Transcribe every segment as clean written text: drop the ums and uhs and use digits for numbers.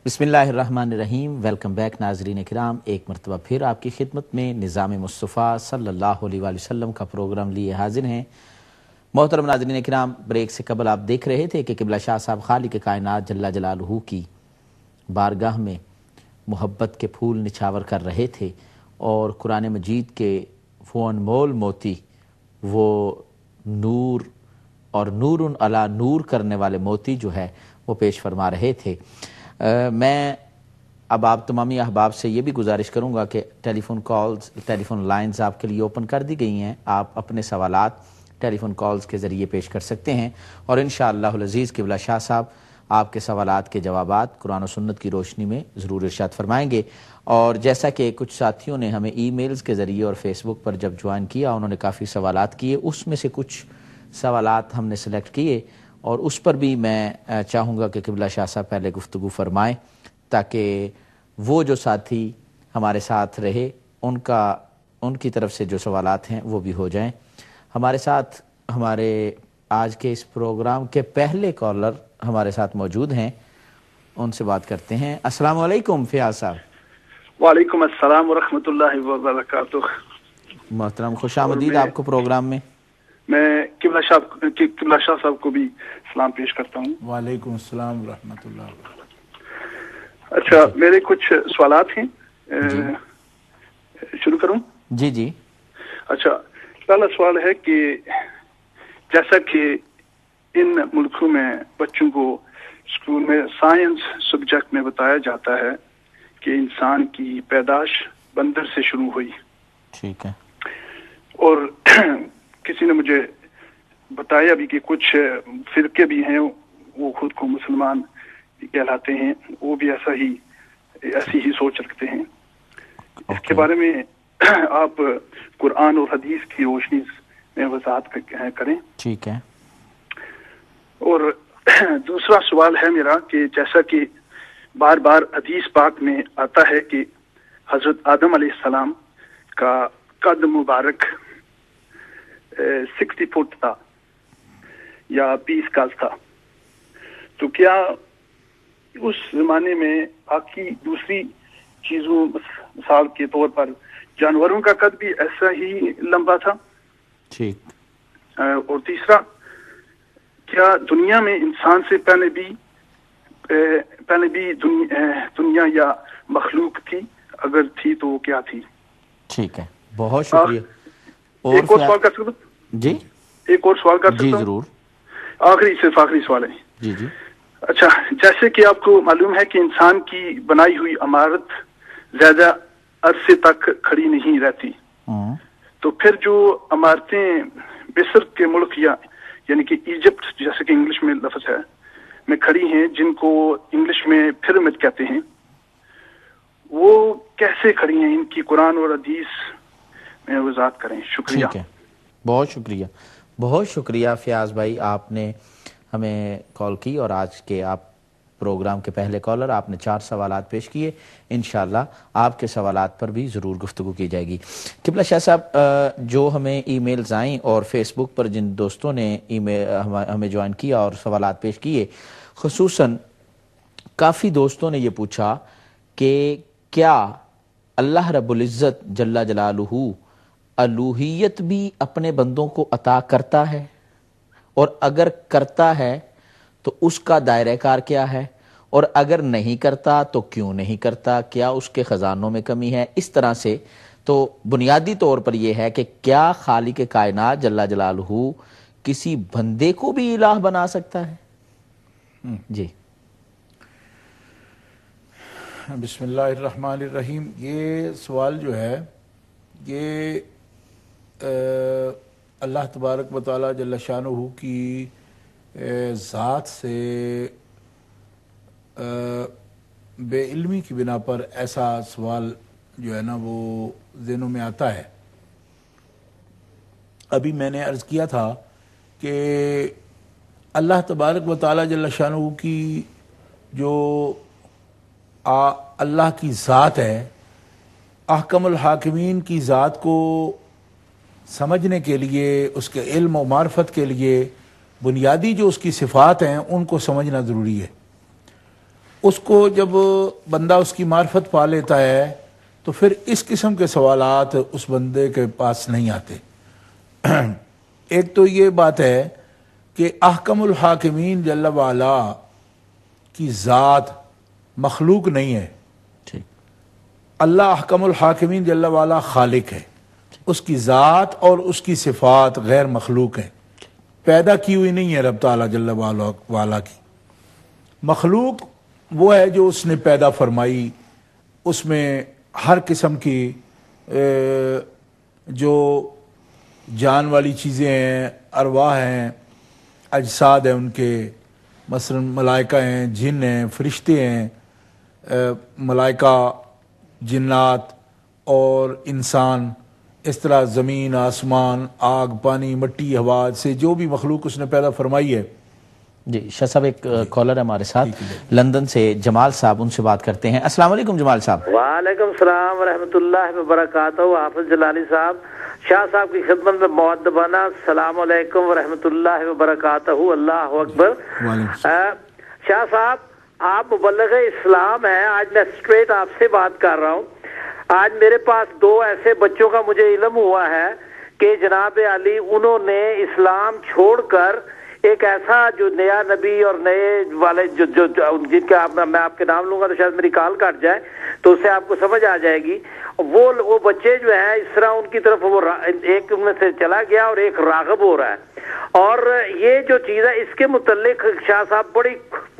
بسم اللہ الرحمن الرحیم۔ ویلکم بیک ناظرین کرام، ایک مرتبہ پھر آپ کی خدمت میں نظام مصطفیٰ صلی اللہ علیہ وآلہ وسلم کا پروگرام لیے حاضر ہیں۔ محترم ناظرین کرام، بریک سے قبل آپ دیکھ رہے تھے کہ قبلہ شاہ صاحب خالق کائنات جل جلالہ کی بارگاہ میں محبت کے پھول نچھاور کر رہے تھے، اور قرآن مجید کے وہ انمول موتی، وہ نور اور نور علی نور کرنے والے موتی جو ہے وہ پیش فرما رہے تھے۔ میں اب آپ تمامی احباب سے یہ بھی گزارش کروں گا کہ ٹیلی فون لائنز آپ کے لیے اوپن کر دی گئی ہیں۔ آپ اپنے سوالات ٹیلی فون کالز کے ذریعے پیش کر سکتے ہیں، اور انشاءاللہ العزیز قبلہ شاہ صاحب آپ کے سوالات کے جوابات قرآن و سنت کی روشنی میں ضرور ارشاد فرمائیں گے۔ اور جیسا کہ کچھ ساتھیوں نے ہمیں ای میلز کے ذریعے اور فیس بک پر جب جوائن کیا، انہوں نے کافی سوالات کیے، اس میں سے کچھ سوالات ہم نے سلیکٹ کیے، اور اس پر بھی میں چاہوں گا کہ قبلہ شاہ صاحب پہلے گفتگو فرمائیں، تاکہ وہ جو ساتھی ہمارے ساتھ رہے ان کی طرف سے جو سوالات ہیں وہ بھی ہو جائیں۔ ہمارے ساتھ ہمارے آج کے اس پروگرام کے پہلے کالر ہمارے ساتھ موجود ہیں، ان سے بات کرتے ہیں۔ السلام علیکم فیاض صاحب۔ وعلیکم السلام ورحمۃ اللہ وبرکاتہ۔ محترم، خوش آمدید آپ کو پروگرام میں۔ میں قبلہ شاہ صاحب کو بھی سلام پیش کرتا ہوں۔ وعلیکم السلام ورحمۃ اللہ وبرکاتہ۔ اچھا، میرے کچھ سوالات ہیں، شروع کروں؟ جی جی۔ اچھا، پہلا سوال ہے کہ جیسا کہ ان ملکوں میں بچوں کو اسکول میں سائنس سبجیکٹ میں بتایا جاتا ہے کہ انسان کی پیدائش بندر سے شروع ہوئی، ٹھیک ہے، اور کسی نے مجھے بتایا بھی کہ کچھ فرقے بھی ہیں وہ خود کو مسلمان کہلاتے ہیں، وہ بھی ایسی ہی سوچ رکھتے ہیں۔ اس کے بارے میں آپ قرآن اور حدیث کی روشنی میں وضاحت کریں۔ ٹھیک ہے۔ اور دوسرا سوال ہے میرا کہ جیسا کہ بار بار حدیث پاک میں آتا ہے کہ حضرت آدم علیہ السلام کا قد مبارک 60 فٹ تھا یا 20 گز تھا، تو کیا اس زمانے میں باقی دوسری چیزوں مثال کے طور پر جانوروں کا قد بھی ایسا ہی لمبا تھا؟ ٹھیک۔ اور تیسرا، کیا دنیا میں انسان سے پہلے بھی دنیا یا مخلوق تھی؟ اگر تھی تو وہ کیا تھی؟ ٹھیک ہے، بہت شکریہ۔ ایک اور سوال کر سکتا ہوں؟ جی، ایک اور سوال کر سکتا ہوں؟ جی ضرور۔ صرف آخری سوال ہے۔ جی جی۔ اچھا، جیسے کہ آپ کو معلوم ہے کہ انسان کی بنائی ہوئی عمارت زیادہ عرصے تک کھڑی نہیں رہتی، تو پھر جو عمارتیں مصر کے ملک یعنی کہ ایجپٹ جیسے کہ انگلش میں لفظ ہے میں کھڑی ہیں، جن کو انگلش میں پیرامڈ کہتے ہیں، وہ کیسے کھڑی ہیں؟ ان کی قرآن اور حدیث میں وضاحت کریں۔ شکریہ۔ ٹھیک ہے، بہت شکریہ، بہت شکریہ فیاض بھائی، آپ نے ہمیں کال کی، اور آج کے آپ پروگرام کے پہلے کالر، آپ نے 4 سوالات پیش کیے۔ انشاءاللہ آپ کے سوالات پر بھی ضرور گفتگو کی جائے گی۔ قبلہ شاہ صاحب، جو ہمیں ای میلز آئیں اور فیس بک پر جن دوستوں نے ہمیں جوائن کیا اور سوالات پیش کیے، خصوصاً کافی دوستوں نے یہ پوچھا کہ کیا اللہ رب العزت جل جلالہ الوہیت بھی اپنے بندوں کو عطا کرتا ہے، اور اگر کرتا ہے تو اس کا دائرہ کار کیا ہے، اور اگر نہیں کرتا تو کیوں نہیں کرتا؟ کیا اس کے خزانوں میں کمی ہے؟ اس طرح سے تو بنیادی طور پر یہ ہے کہ کیا خالق کائنات جل جلالہ کسی بندے کو بھی الہ بنا سکتا ہے؟ جی بسم اللہ الرحمن الرحیم۔ یہ سوال جو ہے یہ اللہ تبارک و تعالی جل شانہ کی ذات سے بے علمی کی بنا پر ایسا سوال جو ہے نا وہ ذہنوں میں آتا ہے۔ ابھی میں نے عرض کیا تھا کہ اللہ تبارک و تعالی جل شانہ کی جو اللہ کی ذات ہے، احکم الحاکمین کی ذات کو سمجھنے کے لیے، اس کے علم و معرفت کے لیے بنیادی جو اس کی صفات ہیں ان کو سمجھنا ضروری ہے۔ اس کو جب بندہ اس کی معرفت پا لیتا ہے تو پھر اس قسم کے سوالات اس بندے کے پاس نہیں آتے۔ ایک تو یہ بات ہے کہ احکم الحاکمین جل وعلا کی ذات مخلوق نہیں ہے، اللہ احکم الحاکمین جل وعلا خالق ہے، اس کی ذات اور اس کی صفات غیر مخلوق ہیں، پیدا کی ہوئی نہیں ہے رب تعالیٰ جل وعلا کی۔ مخلوق وہ ہے جو اس نے پیدا فرمائی، اس میں ہر قسم کی جو جان والی چیزیں ہیں، ارواح ہیں، اجساد ہیں ان کے، مثلا ملائکہ ہیں، جن ہیں، فرشتے ہیں، ملائکہ، جنات اور انسان، اس طرح زمین، آسمان، آگ، پانی، مٹی، ہوا سے جو بھی مخلوق اس نے پیدا فرمائی ہے۔ جی شاہ صاحب ایک کالر ہے ہمارے ساتھ لندن سے، جمال صاحب، ان سے بات کرتے ہیں۔ السلام علیکم جمال صاحب۔ وعلیکم السلام ورحمۃ اللہ وبرکاتہ۔ حافظ جلالی صاحب، شاہ صاحب کی خدمت میں مؤدبانہ السلام علیکم ورحمۃ اللہ وبرکاتہ۔ اللہ اکبر۔ شاہ صاحب آپ مبلغ اسلام ہیں، آج میں اسٹریٹ آپ سے بات کر رہا ہوں۔ آج میرے پاس دو ایسے بچوں کا مجھے علم ہوا ہے کہ جناب علی انہوں نے اسلام چھوڑ کر ایک ایسا جو نیا نبی اور نئے والے جن کا میں آپ کے نام لوں گا تو شاید میری کال کٹ جائے تو اس سے آپ کو سمجھ آ جائے گی، وہ بچے جو ہیں اس طرح ان کی طرف وہ ایک ان میں سے چلا گیا اور ایک راغب ہو رہا ہے۔ اور یہ جو چیز ہے اس کے متعلق شاہ صاحب بڑی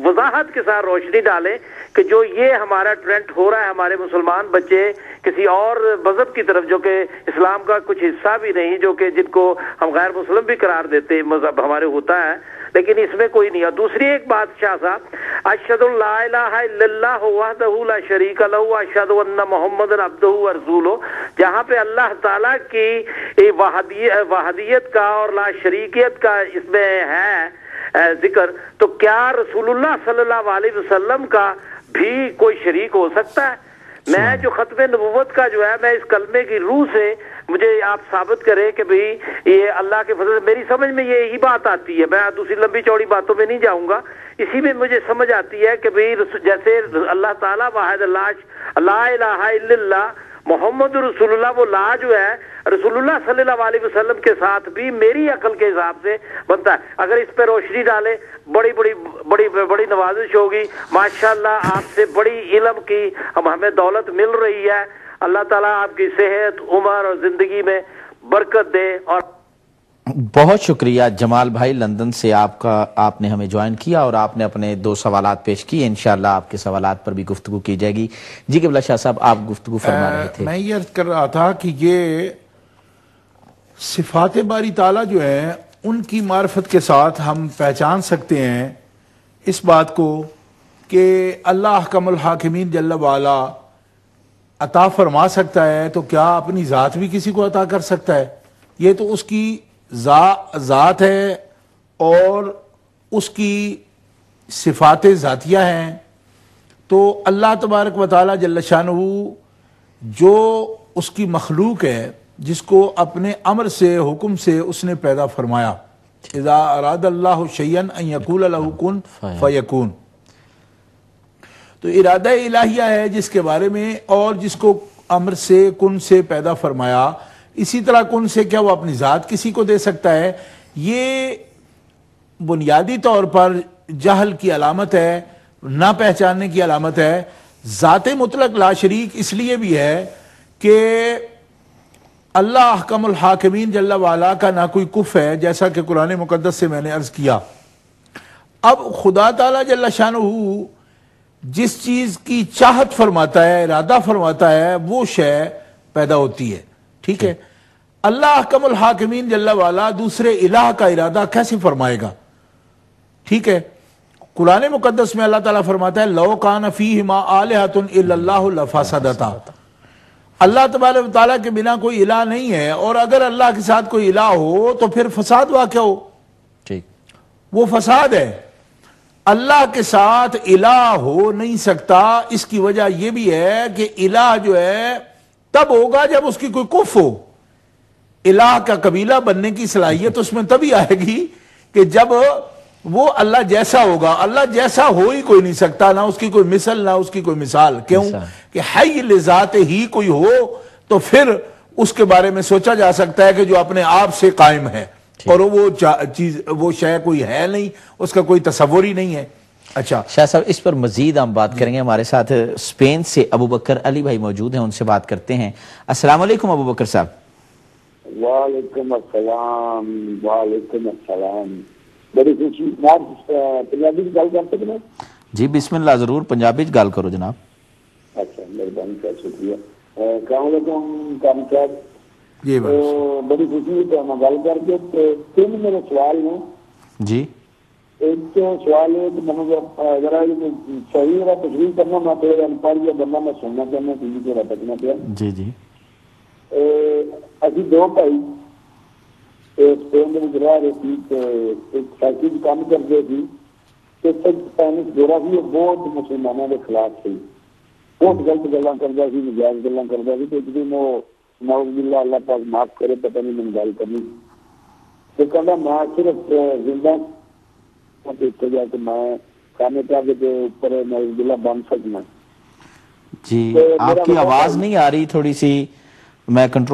وضاحت کے ساتھ روشنی ڈالیں کہ جو یہ ہمارا ٹرینڈ ہو رہا ہے، ہمارے مسلمان بچے کسی اور مذہب کی طرف جو کہ اسلام کا کچھ حصہ بھی نہیں، جو کہ جن کو ہم غیر مسلم بھی قرار دیتے ہیں، مذہب ہمارے ہوتا ہے لیکن اس میں کوئی نہیں ہے۔ دوسری ایک بات شاہ صاحب، اشہد ان لا الہ الا اللہ وحدہ لا شریک لہ واشہد ان محمد عبدہ ورسولہ، جہاں پہ اللہ تعالیٰ کی وحدیت کا اور لا شریکیت کا اس میں ہے ذکر، تو کیا رسول اللہ صلی اللہ علیہ وسلم کا بھی کوئی شریک ہو سکتا ہے؟ میں جو ختم نبوت کا جو ہے، میں اس کلمے کی روح سے مجھے آپ ثابت کریں کہ بھئی یہ اللہ کے فضل سے میری سمجھ میں یہی بات آتی ہے، میں دوسری لمبی چوڑی باتوں میں نہیں جاؤں گا، اسی میں مجھے سمجھ آتی ہے کہ بھئی جیسے اللہ تعالیٰ واحد اللہ لا الہ الا اللہ محمد رسول اللہ، وہ لا جو ہے رسول اللہ صلی اللہ علیہ وسلم کے ساتھ بھی میری عقل کے حساب سے بنتا ہے۔ اگر اس پہ روشنی ڈالے بڑی بڑی بڑی بڑی نوازش ہوگی۔ ماشاءاللہ آپ سے بڑی علم کی ہمیں دولت مل رہی ہے، اللہ تعالیٰ آپ کی صحت، عمر اور زندگی میں برکت دے۔ اور بہت شکریہ جمال بھائی لندن سے، آپ نے ہمیں جوائن کیا اور آپ نے اپنے دو سوالات پیش کیے، انشاءاللہ آپ کے سوالات پر بھی گفتگو کی جائے گی۔ جی قبلہ شاہ صاحب آپ گفتگو فرما رہے تھے۔ میں یہ عرض کر رہا تھا کہ یہ صفات باری تعالیٰ جو ہیں ان کی معرفت کے ساتھ ہم پہچان سکتے ہیں اس بات کو کہ اللہ احکم الحاکمین جل وعلا عطا فرما سکتا ہے تو کیا اپنی ذات بھی کسی کو عطا کر سکتا ہے؟ یہ تو اس کی ذات ہے اور اس کی صفات ذاتیہ ہیں۔ تو اللہ تبارک و تعالی جل شانہ جو اس کی مخلوق ہے، جس کو اپنے امر سے، حکم سے اس نے پیدا فرمایا، اذا اراد اللہ شیئا ان یقول لہ کن فیکون، تو ارادہ الہیہ ہے جس کے بارے میں، اور جس کو امر سے، کن سے پیدا فرمایا، اسی طرح کن سے کیا وہ اپنی ذات کسی کو دے سکتا ہے؟ یہ بنیادی طور پر جہل کی علامت ہے، نہ پہچاننے کی علامت ہے۔ ذات مطلق لا شریک اس لیے بھی ہے کہ اللہ احکم الحاکمین جل وعلا کا نہ کوئی کف ہے، جیسا کہ قرآن مقدس سے میں نے عرض کیا۔ اب خدا تعالی جل شانہ جس چیز کی چاہت فرماتا ہے، ارادہ فرماتا ہے، وہ شے پیدا ہوتی ہے، ٹھیک ہے؟ اللہ احکم الحاکمین جل وعلا دوسرے الہ کا ارادہ کیسے فرمائے گا؟ ٹھیک ہے، قرآن مقدس میں اللہ تعالیٰ فرماتا ہے لو کان فیہما آلہۃ الا اللہ لفسدتا، اللہ تبارک و تعالیٰ کے بنا کوئی الہ نہیں ہے، اور اگر اللہ کے ساتھ کوئی الہ ہو تو پھر فساد واقع ہو، وہ فساد ہے۔ اللہ کے ساتھ الہ ہو نہیں سکتا، اس کی وجہ یہ بھی ہے کہ الہ جو ہے تب ہوگا جب اس کی کوئی کف ہو۔ الہ کا قبیلہ بننے کی صلاحیت اس میں تبھی آئے گی کہ جب وہ اللہ جیسا ہوگا. اللہ جیسا ہو ہی کوئی نہیں سکتا, نہ اس کی کوئی مثل نہ اس کی کوئی مثال. کیوں کہ حی لذات ہی کوئی ہو تو پھر اس کے بارے میں سوچا جا سکتا ہے کہ جو اپنے آپ سے قائم ہے, اور وہ چیز وہ شے کوئی ہے نہیں, اس کا کوئی تصور ہی نہیں ہے. اچھا شاہ صاحب اس پر مزید ہم بات کریں گے. ہمارے ساتھ اسپین سے ابو بکر علی بھائی موجود ہیں, ان سے بات کرتے ہیں. السلام علیکم ابو بکر صاحب. وعلیکم السلام. وعلیکم السلام. بڑی خوشی. پنجابی گل کرتے کہ جی بسم اللہ, ضرور پنجابی گل کرو جناب. اچھا مہربانی کا شکریہ. السلام علیکم کام صاحب. جی بڑی خوشی میں گل کر کے. تین میرے سوال ہیں. جی ایک تو سوال ہے کہ میں ذرا صحیح ہے تشریح کرنا, میں پھر ان پڑھ یا بندہ میں سننا چاہنا ٹی وی پہ رکھنا پیا. جی جی ابھی دو بھائی اسپین میں رہ رہے تھی, ایک فیکٹری کام کرتے تھی, اسپینش گورا سی, بہت مسلمانوں کے خلاف تھی, بہت غلط گلا کرتا سی, نجائز گلا کرتا سی. تو ایک دن وہ نعوذ باللہ اللہ پاک معاف کرے, پتہ نہیں میں گل کرنی تو کہنا میں صرف زندہ دیکھتے جا کہ میں کامیابی کے اوپر نعوذ باللہ بن سکنا. جی آپ کی آواز نہیں آ رہی, تھوڑی سی میں کنٹرول